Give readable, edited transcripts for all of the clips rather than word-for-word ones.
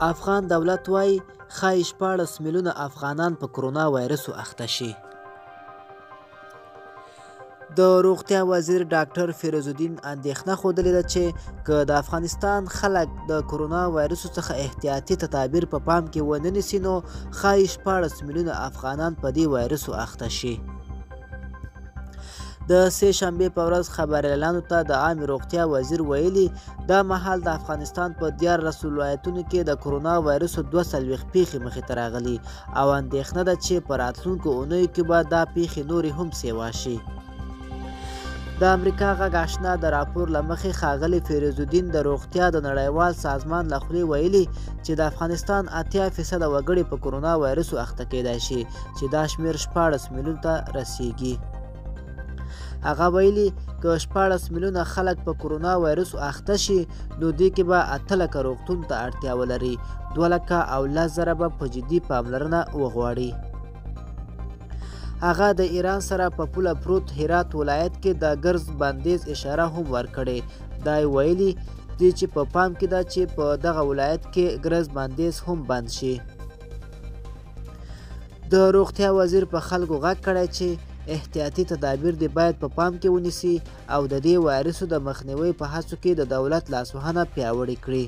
افغان دولت وایي ښایي 14 میلیونه افغانان په کرونا وایرسو اخته شي. د روغتیا وزیر ډاکټر فیروز الدین اندېښنه ښودلې ده چې که د افغانستان خلک د کرونا وایرسو څخه احتیاطي تدابیر په پام کې ونه نیسي نو ښایي 14 میلیونه افغانان په دې وایرسو اخته شي. د سه شنبې په ورځ خبریالانو ته د عامې روغتیا وزیر ویلي دا مهال د افغانستان په 14 ولایتونو کې د کرونا وایرسو 42 پیښې مخې ته راغلي او اندېښنه ده چې په راتلونکو اونیو کې به دا پیښې نورې هم سیوا شي. د امریکا غږ آشنا د راپور له مخې ښاغلي فیروز الدین د روغتیا د نړیوال سازمان له خولې ویلي چې د افغانستان 80% وګړي په کرونا وایرسو اخته کېدای شي چې دا شمېر 14 میلیونو ته رسیږي. هغه ویلي که 14 میلیونه خلک په کرونا وایرسو اخته شي نو دې کې به 8 لکه روغتون ته اړتیا ولري، 2 لکه او 10,000 به په جدي پاملرنه وغواړي. هغه د ایران سره په پوله پروت هرات ولایت کې د ګرز بندیز اشاره هم ورکړې. دا ویلي دي چې په پام کې ده چې په دغه ولایت کې ګرز بندیز هم بند شي. د روغتیا وزیر په خلکو غږ کړی چې احتیاطي تدابیر دې باید په پام کې ونیسي او د دې وایرسو د مخنیوي په هڅو کې د دولت لاسوهنه پیاوړې کړي.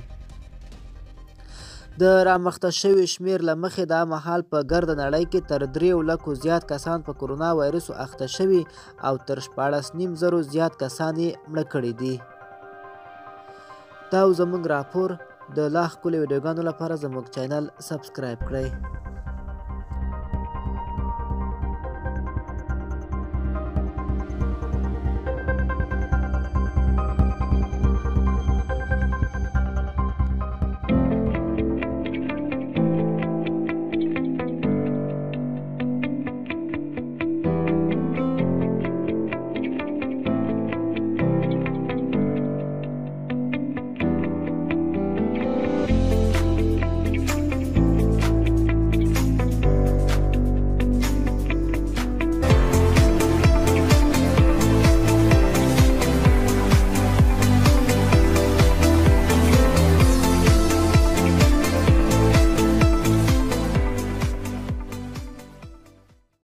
د رامخته شوي شمېر له مخې دا مهال په ګرده نړۍ کې تر 3 لکو زیات کسان په کرونا وایرسو اخته شوي او تر 14,500 زیات کسان یې مړه کړي دي. دا زموږ راپور. د لا ښکلو ویډیوګانو لپاره زموږ چینل سبسکرایب کړئ.